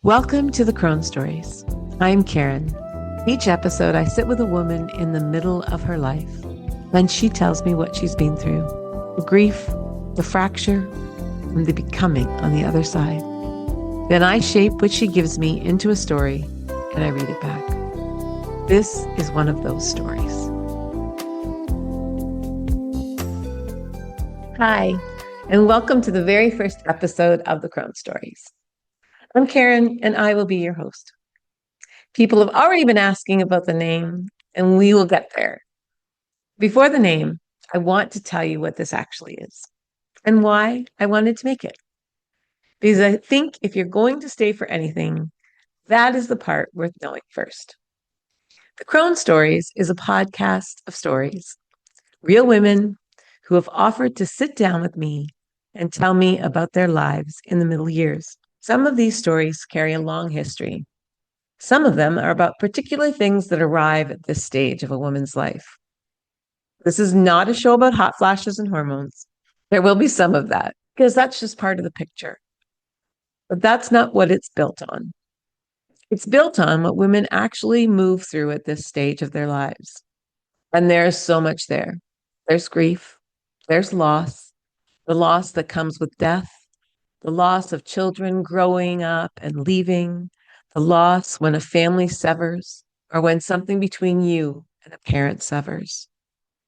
Welcome to the Crone Stories. I'm Karen. Each episode, I sit with a woman in the middle of her life, and she tells me what she's been through, the grief, the fracture, and the becoming on the other side. Then I shape what she gives me into a story, and I read it back. This is one of those stories. Hi, and welcome to the very first episode of the Crone Stories. I'm Karen, and I will be your host. People have already been asking about the name, and we will get there. Before the name, I want to tell you what this actually is and why I wanted to make it. Because I think if you're going to stay for anything, that is the part worth knowing first. The Crone Stories is a podcast of stories, real women who have offered to sit down with me and tell me about their lives in the middle years. Some of these stories carry a long history. Some of them are about particular things that arrive at this stage of a woman's life. This is not a show about hot flashes and hormones. There will be some of that, because that's just part of the picture. But that's not what it's built on. It's built on what women actually move through at this stage of their lives. And there's so much there. There's grief, there's loss, the loss that comes with death, the loss of children growing up and leaving, the loss when a family severs, or when something between you and a parent severs.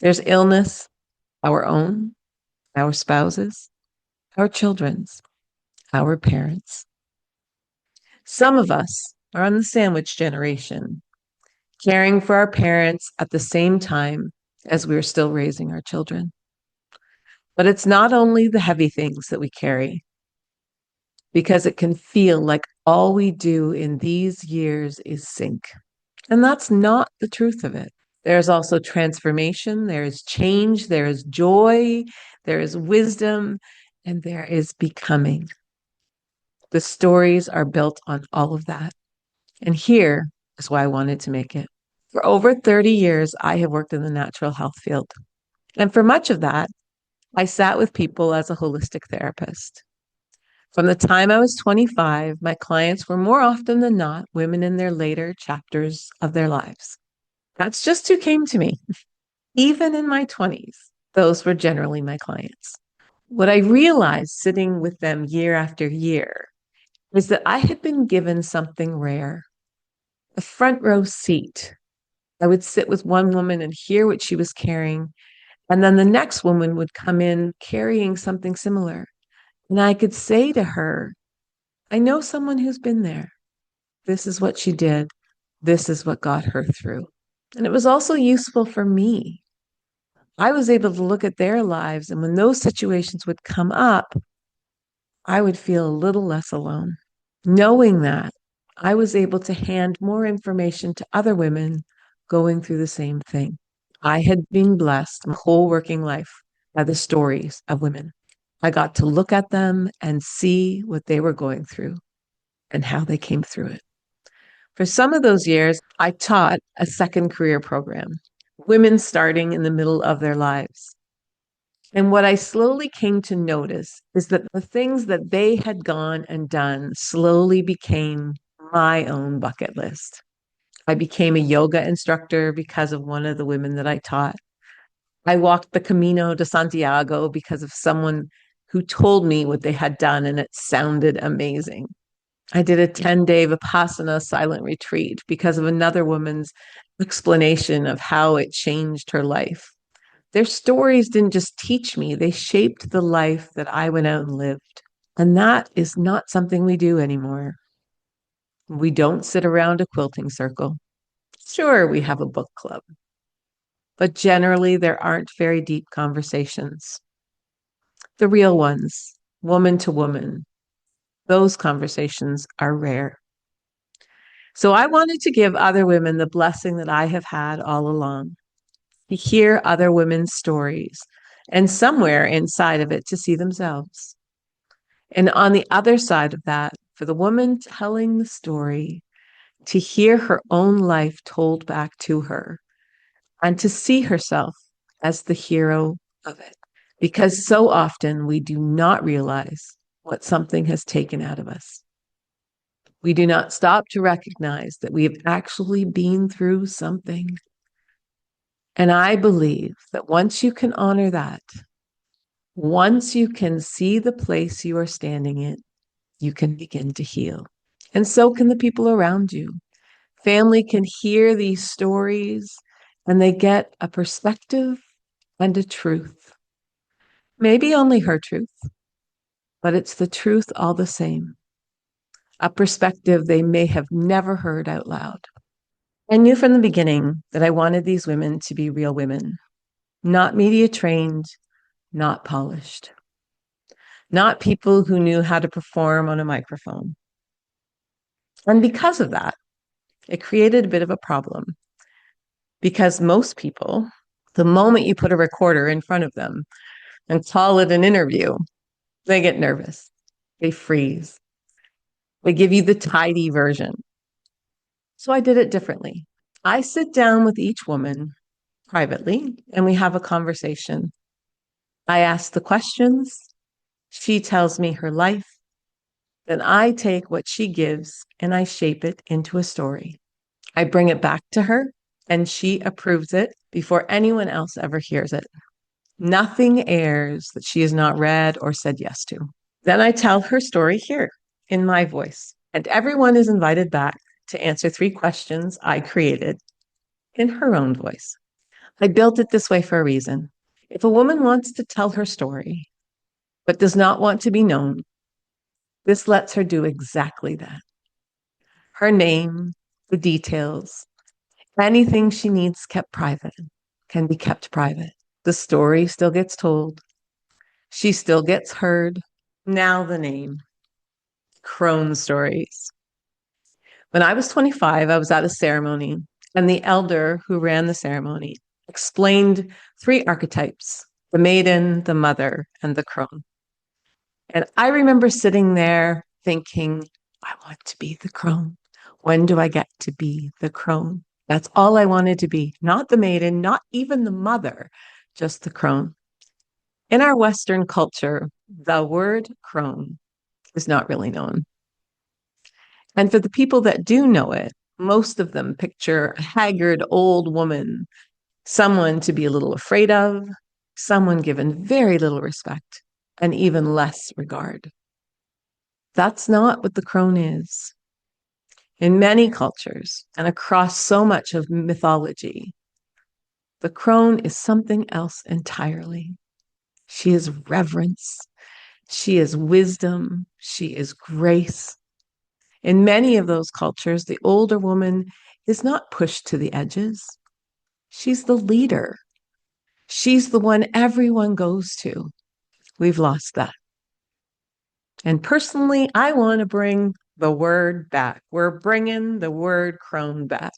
There's illness, our own, our spouses, our children's, our parents. Some of us are on the sandwich generation, caring for our parents at the same time as we're still raising our children. But it's not only the heavy things that we carry, because it can feel like all we do in these years is sink. And that's not the truth of it. There's also transformation, there is change, there is joy, there is wisdom, and there is becoming. The stories are built on all of that. And here is why I wanted to make it. For over 30 years, I have worked in the natural health field. And for much of that, I sat with people as a holistic therapist. From the time I was 25, my clients were more often than not women in their later chapters of their lives. That's just who came to me. Even in my 20s, those were generally my clients. What I realized sitting with them year after year is that I had been given something rare, a front row seat. I would sit with one woman and hear what she was carrying, and then the next woman would come in carrying something similar. And I could say to her, I know someone who's been there. This is what she did. This is what got her through. And it was also useful for me. I was able to look at their lives, and when those situations would come up, I would feel a little less alone. Knowing that, I was able to hand more information to other women going through the same thing. I had been blessed my whole working life by the stories of women. I got to look at them and see what they were going through and how they came through it. For some of those years, I taught a second career program, women starting in the middle of their lives. And what I slowly came to notice is that the things that they had gone and done slowly became my own bucket list. I became a yoga instructor because of one of the women that I taught. I walked the Camino de Santiago because of someone who told me what they had done, and it sounded amazing. I did a 10-day Vipassana silent retreat because of another woman's explanation of how it changed her life. Their stories didn't just teach me, they shaped the life that I went out and lived. And that is not something we do anymore. We don't sit around a quilting circle. Sure, we have a book club, but generally there aren't very deep conversations. The real ones, woman to woman, those conversations are rare. So I wanted to give other women the blessing that I have had all along, to hear other women's stories, and somewhere inside of it to see themselves. And on the other side of that, for the woman telling the story, to hear her own life told back to her, and to see herself as the hero of it. Because so often we do not realize what something has taken out of us. We do not stop to recognize that we have actually been through something. And I believe that once you can honor that, once you can see the place you are standing in, you can begin to heal. And so can the people around you. Family can hear these stories and they get a perspective and a truth. Maybe only her truth, but it's the truth all the same. A perspective they may have never heard out loud. I knew from the beginning that I wanted these women to be real women, not media trained, not polished, not people who knew how to perform on a microphone. And because of that, it created a bit of a problem because most people, the moment you put a recorder in front of them and call it an interview, they get nervous. They freeze. They give you the tidy version. So I did it differently. I sit down with each woman privately and we have a conversation. I ask the questions. She tells me her life. Then I take what she gives and I shape it into a story. I bring it back to her and she approves it before anyone else ever hears it. Nothing airs that she has not read or said yes to. Then I tell her story here in my voice, and everyone is invited back to answer 3 questions I created in her own voice. I built it this way for a reason. If a woman wants to tell her story, but does not want to be known, this lets her do exactly that. Her name, the details, anything she needs kept private can be kept private. The story still gets told. She still gets heard. Now the name, Crone Stories. When I was 25, I was at a ceremony, and the elder who ran the ceremony explained 3 archetypes, the maiden, the mother, and the crone. And I remember sitting there thinking, I want to be the crone. When do I get to be the crone? That's all I wanted to be, not the maiden, not even the mother, just the crone. In our Western culture, the word crone is not really known. And for the people that do know it, most of them picture a haggard old woman, someone to be a little afraid of, someone given very little respect and even less regard. That's not what the crone is. In many cultures and across so much of mythology, the crone is something else entirely. She is reverence. She is wisdom. She is grace. In many of those cultures, the older woman is not pushed to the edges. She's the leader. She's the one everyone goes to. We've lost that. And personally, I want to bring the word back. We're bringing the word crone back.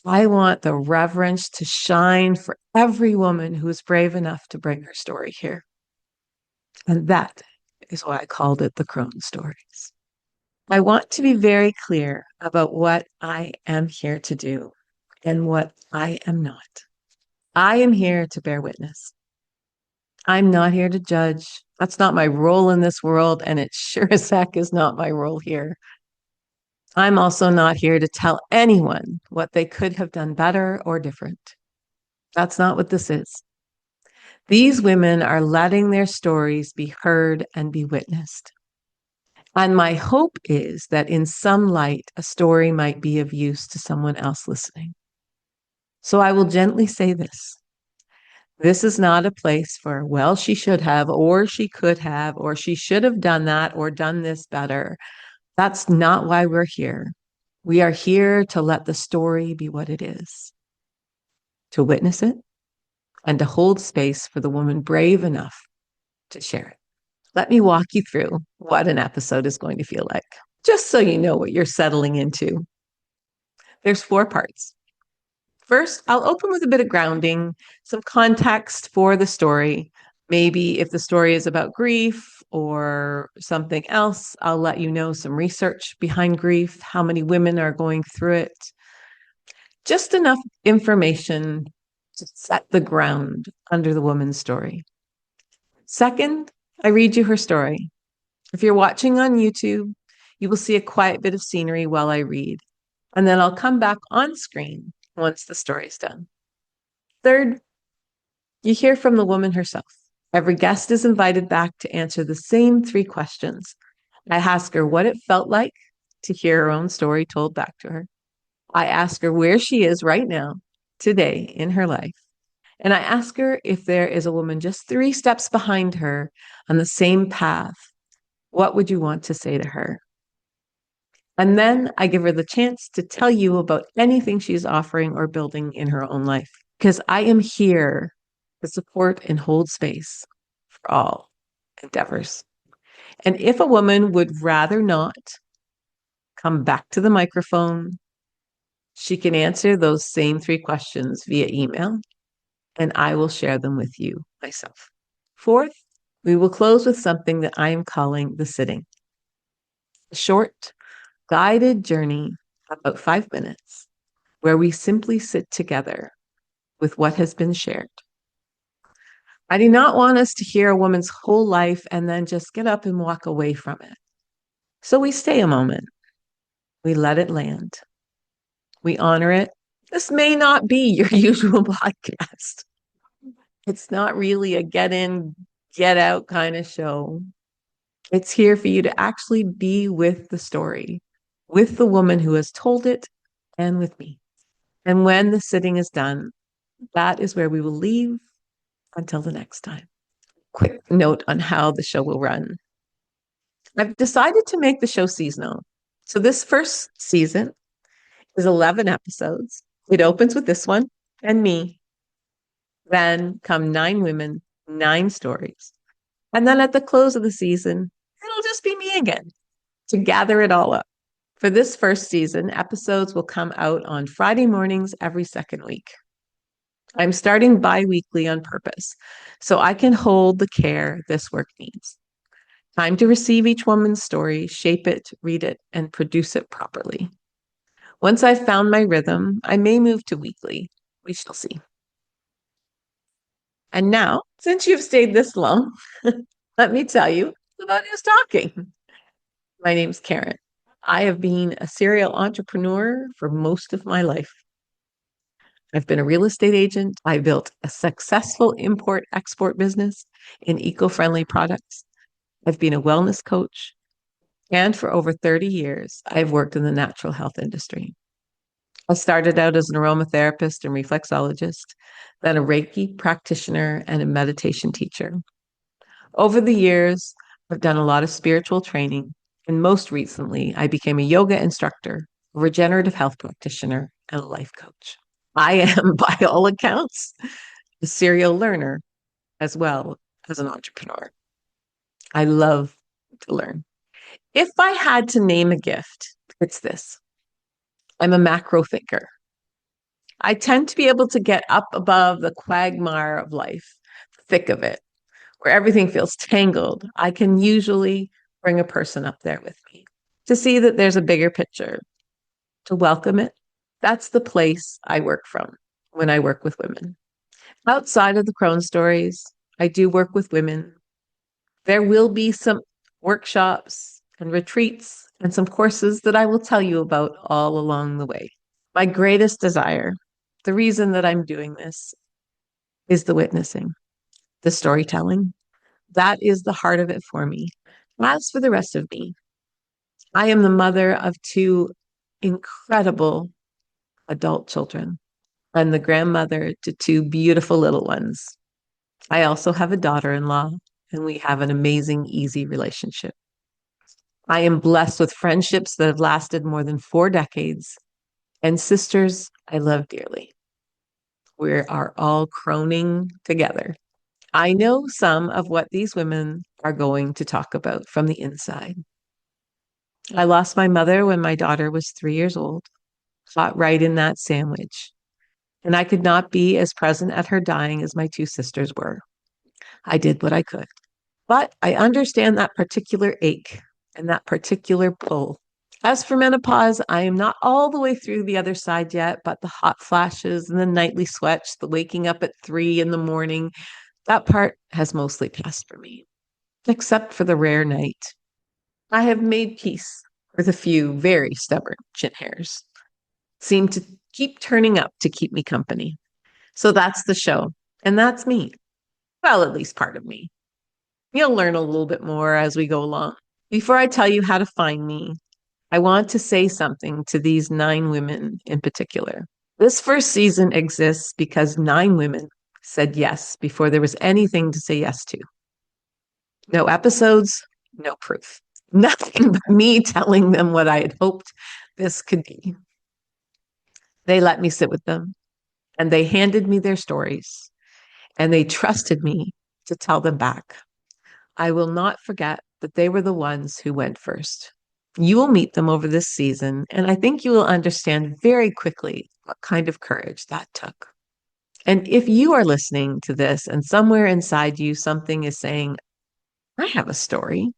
I want the reverence to shine for every woman who is brave enough to bring her story here. And that is why I called it the Crone Stories. I want to be very clear about what I am here to do and what I am not. I am here to bear witness. I'm not here to judge. That's not my role in this world, and it sure as heck is not my role here. I'm also not here to tell anyone what they could have done better or different. That's not what this is. These women are letting their stories be heard and be witnessed. And my hope is that in some light, a story might be of use to someone else listening. So I will gently say this. This is not a place for, well, she should have, or she could have, or she should have done that or done this better. That's not why we're here. We are here to let the story be what it is, to witness it, and to hold space for the woman brave enough to share it. Let me walk you through what an episode is going to feel like, just so you know what you're settling into. There's 4 parts. First, I'll open with a bit of grounding, some context for the story. Maybe if the story is about grief or something else, I'll let you know some research behind grief, how many women are going through it. Just enough information to set the ground under the woman's story. Second, I read you her story. If you're watching on YouTube, You will see a quiet bit of scenery while I read, and then I'll come back on screen once the story's done. Third, you hear from the woman herself. Every guest is invited back to answer the same three questions. I ask her what it felt like to hear her own story told back to her. I ask her where she is right now, today in her life. And I ask her if there is a woman just 3 steps behind her on the same path, what would you want to say to her? And then I give her the chance to tell you about anything she's offering or building in her own life, because I am here to support and hold space for all endeavors. And if a woman would rather not come back to the microphone, she can answer those same 3 questions via email, and I will share them with you myself. Fourth, we will close with something that I am calling the sitting. A short, guided journey, about 5 minutes, where we simply sit together with what has been shared. I do not want us to hear a woman's whole life and then just get up and walk away from it. So we stay a moment. We let it land. We honor it. This may not be your usual podcast. It's not really a get in, get out kind of show. It's here for you to actually be with the story, with the woman who has told it, and with me. And when the sitting is done, that is where we will leave until the next time. Quick note on how the show will run. I've decided to make the show seasonal. So this first season is 11 episodes. It opens with this one and me. Then come 9 women, 9 stories. And then at the close of the season, it'll just be me again to gather it all up. For this first season, episodes will come out on Friday mornings every second week. I'm starting bi-weekly on purpose so I can hold the care this work needs. Time to receive each woman's story, shape it, read it, and produce it properly. Once I've found my rhythm, I may move to weekly. We shall see. And now, since you've stayed this long, let me tell you about who's talking. My name's Karen. I have been a serial entrepreneur for most of my life. I've been a real estate agent. I built a successful import-export business in eco-friendly products. I've been a wellness coach. And for over 30 years, I've worked in the natural health industry. I started out as an aromatherapist and reflexologist, then a Reiki practitioner and a meditation teacher. Over the years, I've done a lot of spiritual training, and most recently, I became a yoga instructor, a regenerative health practitioner, and a life coach. I am, by all accounts, a serial learner as well as an entrepreneur. I love to learn. If I had to name a gift, it's this. I'm a macro thinker. I tend to be able to get up above the quagmire of life, the thick of it, where everything feels tangled. I can usually bring a person up there with me to see that there's a bigger picture, to welcome it. That's the place I work from when I work with women. Outside of the Crone stories, I do work with women. There will be some workshops and retreats and some courses that I will tell you about all along the way. My greatest desire, the reason that I'm doing this, is the witnessing, the storytelling. That is the heart of it for me. As for the rest of me, I am the mother of 2 incredible adult children. I'm the grandmother to 2 beautiful little ones. I also have a daughter-in-law, and we have an amazing, easy relationship. I am blessed with friendships that have lasted more than 4 decades, and sisters I love dearly. We are all croning together. I know some of what these women are going to talk about from the inside. I lost my mother when my daughter was 3 years old, caught right in that sandwich. And I could not be as present at her dying as my 2 sisters were. I did what I could. But I understand that particular ache and that particular pull. As for menopause, I am not all the way through the other side yet, but the hot flashes and the nightly sweats, the waking up at 3 in the morning, that part has mostly passed for me, except for the rare night. I have made peace with a few very stubborn chin hairs, seem to keep turning up to keep me company. So that's the show. And that's me. Well, at least part of me. You'll learn a little bit more as we go along. Before I tell you how to find me, I want to say something to these 9 women in particular. This first season exists because 9 women said yes before there was anything to say yes to. No episodes, no proof. Nothing but me telling them what I had hoped this could be. They let me sit with them, and they handed me their stories, and they trusted me to tell them back. I will not forget that they were the ones who went first. You will meet them over this season, and I think you will understand very quickly what kind of courage that took. And if you are listening to this and somewhere inside you something is saying, I have a story,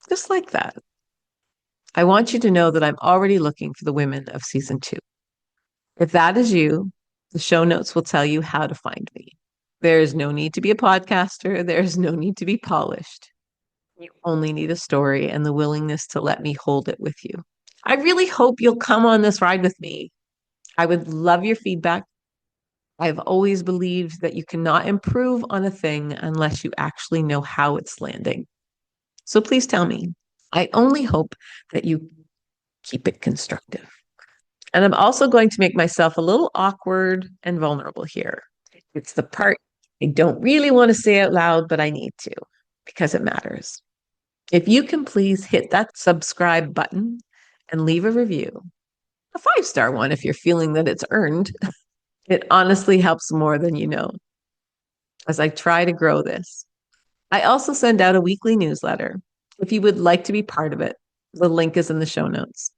just like that, I want you to know that I'm already looking for the women of season 2. If that is you, the show notes will tell you how to find me. There is no need to be a podcaster. There is no need to be polished. You only need a story and the willingness to let me hold it with you. I really hope you'll come on this ride with me. I would love your feedback. I've always believed that you cannot improve on a thing unless you actually know how it's landing. So please tell me. I only hope that you keep it constructive. And I'm also going to make myself a little awkward and vulnerable here. It's the part I don't really want to say out loud, but I need to because it matters. If you can please hit that subscribe button and leave a review, a 5-star one if you're feeling that it's earned. It honestly helps more than you know as I try to grow this. I also send out a weekly newsletter. If you would like to be part of it, the link is in the show notes.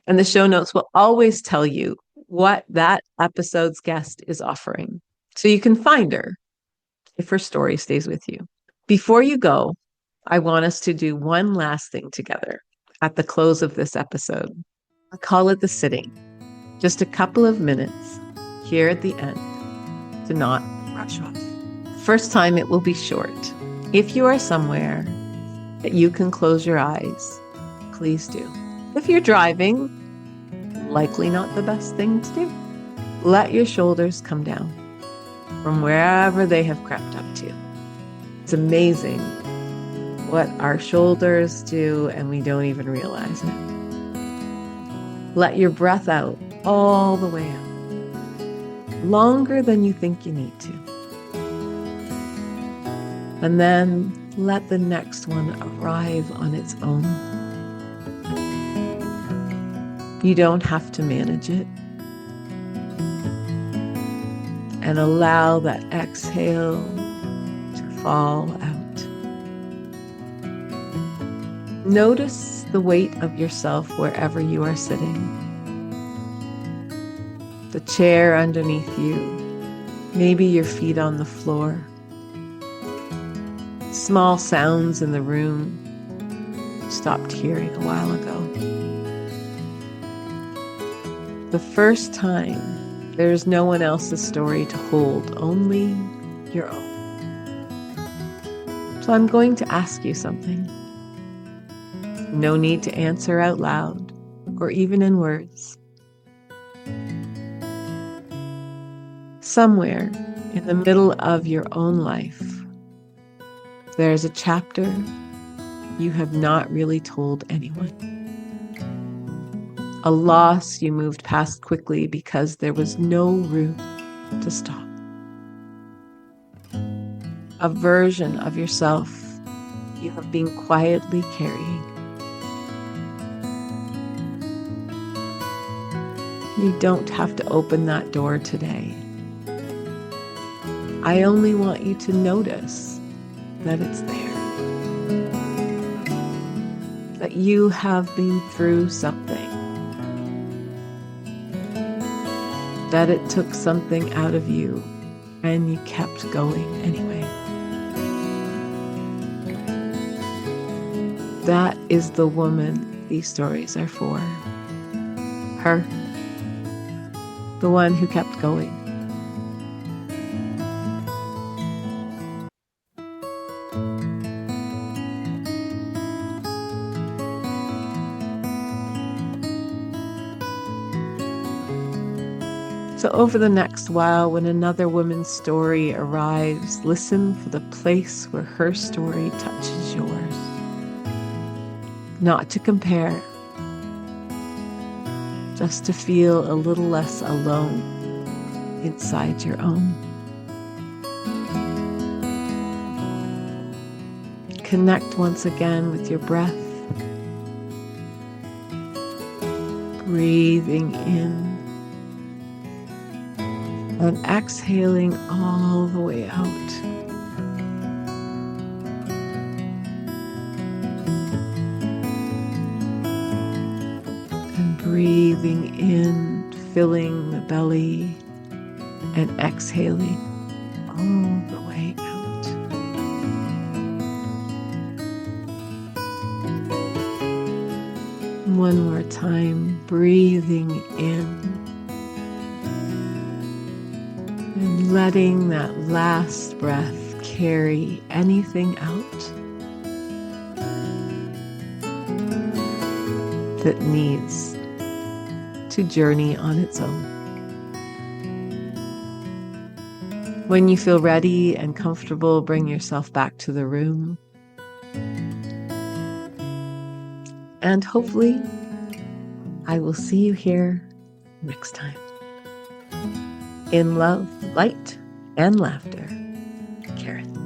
And the show notes will always tell you what that episode's guest is offering. So you can find her if her story stays with you. Before you go, I want us to do one last thing together at the close of this episode. I call it the sitting. Just a couple of minutes here at the end to not rush off. First time it will be short. If you are somewhere that you can close your eyes, please do. If you're driving, likely not the best thing to do. Let your shoulders come down from wherever they have crept up to. It's amazing what our shoulders do, and we don't even realize it. Let your breath out all the way out, longer than you think you need to. And then let the next one arrive on its own. You don't have to manage it. And allow that exhale to fall out. Notice the weight of yourself wherever you are sitting. The chair underneath you, maybe your feet on the floor. Small sounds in the room you stopped hearing a while ago. The first time, there is no one else's story to hold, only your own. So I'm going to ask you something. No need to answer out loud or even in words. Somewhere in the middle of your own life, there's a chapter you have not really told anyone. A loss you moved past quickly because there was no room to stop. A version of yourself you have been quietly carrying. You don't have to open that door today. I only want you to notice that it's there. That you have been through something. That it took something out of you and you kept going anyway. That is the woman these stories are for. Her. The one who kept going. So over the next while, when another woman's story arrives, listen for the place where her story touches yours. Not to compare, just to feel a little less alone inside your own. Connect once again with your breath, breathing in and exhaling all the way out. And breathing in, filling the belly, and exhaling all the way out. One more time, breathing in. And letting that last breath carry anything out that needs to journey on its own. When you feel ready and comfortable, bring yourself back to the room. And hopefully, I will see you here next time. In love, light, and laughter, Karen.